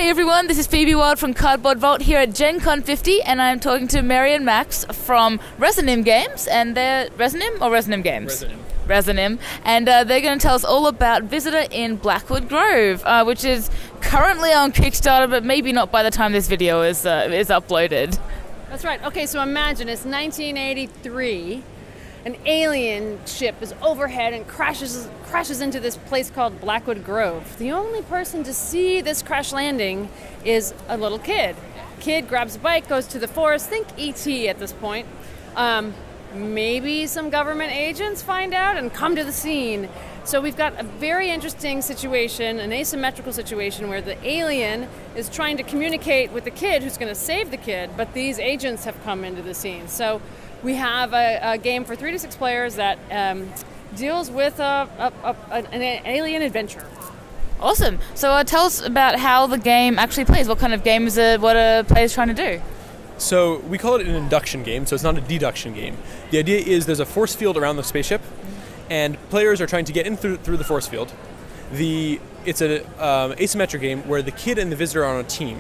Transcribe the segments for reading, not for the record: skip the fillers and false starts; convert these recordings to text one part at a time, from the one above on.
Hey everyone, this is Phoebe Wild from Cardboard Vault here at GenCon50, and I'm talking to Mary and Max from Resonim Games, and they're Resonim or Resonim Games? Resonim. And they're going to tell us all about Visitor in Blackwood Grove, which is currently on Kickstarter, but maybe not by the time this video is uploaded. That's right. Okay, so imagine it's 1983. An alien ship is overhead and crashes into this place called Blackwood Grove. The only person to see this crash landing is a little kid. Kid grabs a bike, goes to the forest. Think E.T. at this point. Maybe some government agents find out and come to the scene. So we've got a very interesting situation, an asymmetrical situation where the alien is trying to communicate with the kid who's going to save the kid, but these agents have come into the scene. So we have a game for 3 to 6 players that deals with an alien adventure. Awesome. So tell us about how the game actually plays. What kind of game is it? What are players trying to do? So we call it an induction game, so it's not a deduction game. The idea is there's a force field around the spaceship, and players are trying to get in through the force field. It's an asymmetric game where the kid and the visitor are on a team,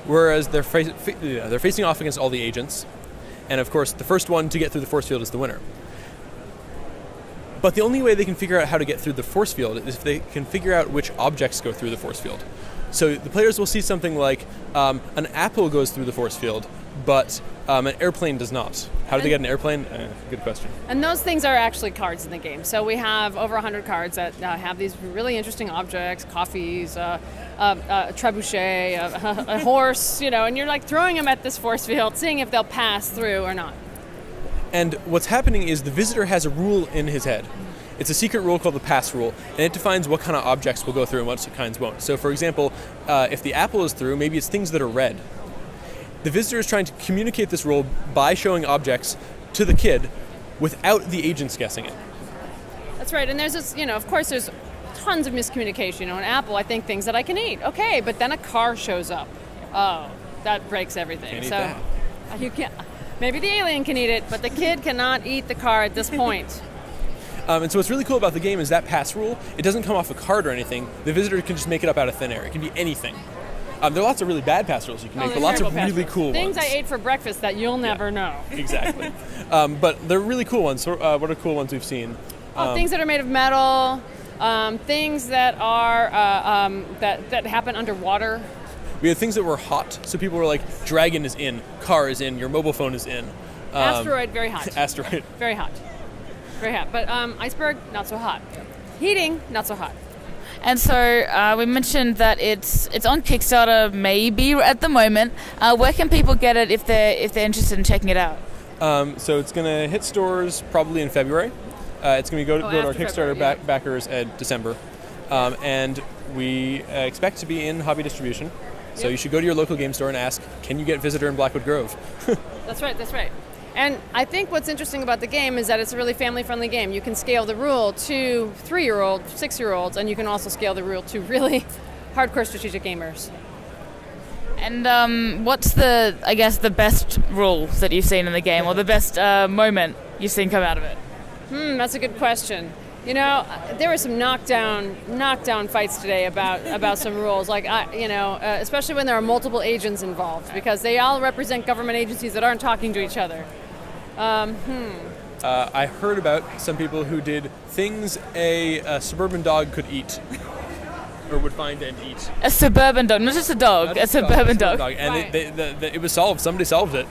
whereas they're facing off against all the agents. And of course, the first one to get through the force field is the winner. But the only way they can figure out how to get through the force field is if they can figure out which objects go through the force field. So the players will see something like an apple goes through the force field, but an airplane does not. How do they get an airplane? Good question. And those things are actually cards in the game. So we have over 100 cards that have these really interesting objects, coffees, a trebuchet, a horse, and you're like throwing them at this force field, seeing if they'll pass through or not. And what's happening is the visitor has a rule in his head. It's a secret rule called the pass rule, and it defines what kind of objects will go through and what kinds won't. So for example, if the apple is through, maybe it's things that are red. The visitor is trying to communicate this rule by showing objects to the kid without the agents guessing it. That's right, and there's this, of course there's tons of miscommunication. An apple, I think things that I can eat. Okay, but then a car shows up. Oh, that breaks everything. Can't eat that. You can't. Maybe the alien can eat it, but the kid cannot eat the car at this point. And so what's really cool about the game is that pass rule, it doesn't come off a card or anything. The visitor can just make it up out of thin air. It can be anything. There are lots of really bad pass rules you can make, but lots of really cool ones. Things I ate for breakfast that you'll never know. Exactly. But they're really cool ones. So, what are cool ones we've seen? Things that are made of metal, things that are that happen underwater. We had things that were hot, so people were like, dragon is in, car is in, your mobile phone is in. Asteroid, very hot. Asteroid. Very hot. Very hot. But iceberg, not so hot. Heating, not so hot. And so we mentioned that it's on Kickstarter maybe at the moment. Where can people get it if they're interested in checking it out? So it's going to hit stores probably in February. It's going to go to our Kickstarter backers at December. And we expect to be in hobby distribution. So you should go to your local game store and ask, can you get Visitor in Blackwood Grove? That's right. And I think what's interesting about the game is that it's a really family-friendly game. You can scale the rule to 3-year-olds, 6-year-olds, and you can also scale the rule to really hardcore strategic gamers. And what's the best rule that you've seen in the game, or the best moment you've seen come out of it? That's a good question. There were some knockdown fights today about some rules, like especially when there are multiple agents involved, because they all represent government agencies that aren't talking to each other. I heard about some people who did things a suburban dog could eat, or would find and eat. A suburban dog, not just a dog, a suburban dog. And right. it was solved. Somebody solved it.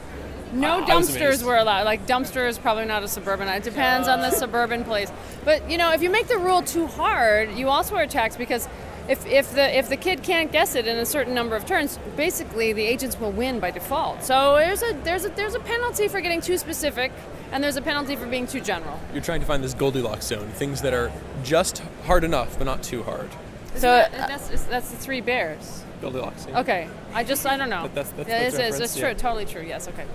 No dumpsters were allowed. Like, dumpster is probably not a suburban. It depends on the suburban place. But, if you make the rule too hard, you also are taxed, because if the kid can't guess it in a certain number of turns, basically the agents will win by default. So there's a penalty for getting too specific, and there's a penalty for being too general. You're trying to find this Goldilocks zone, things that are just hard enough, but not too hard. So that's the 3 bears. Goldilocks. Yeah. Okay, I don't know. That's it's true, totally true. Yes, okay.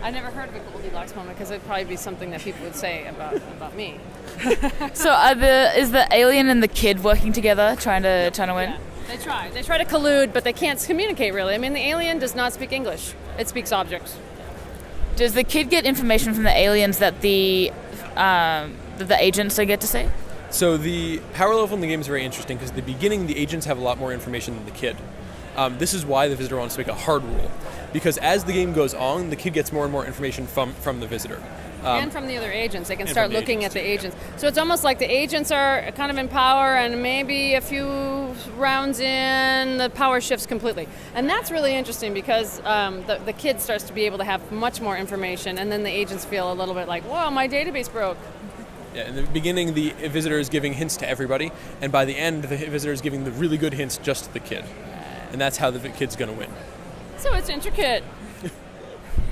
I never heard of a Goldilocks moment, because it'd probably be something that people would say about me. So is the alien and the kid working together, trying to win? Yeah, they try to collude, but they can't communicate really. I mean, the alien does not speak English; it speaks objects. Does the kid get information from the aliens that the agents don't get to see? So the power level in the game is very interesting, because at the beginning the agents have a lot more information than the kid. This is why the visitor wants to make a hard rule, because as the game goes on, the kid gets more and more information from the visitor. And from the other agents. They can start from the looking at agents, the too, agents. So it's almost like the agents are kind of in power, and maybe a few rounds in, the power shifts completely. And that's really interesting because the kid starts to be able to have much more information, and then the agents feel a little bit like, whoa, my database broke. Yeah, in the beginning, the visitor is giving hints to everybody, and by the end, the visitor is giving the really good hints just to the kid. And that's how the kid's going to win. So it's intricate.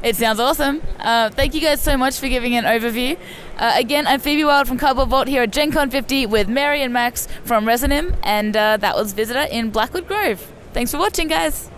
It sounds awesome. Thank you guys so much for giving an overview. Again, I'm Phoebe Wild from Cardboard Vault here at GenCon50 with Mary and Max from Resonim, and that was Visitor in Blackwood Grove. Thanks for watching, guys.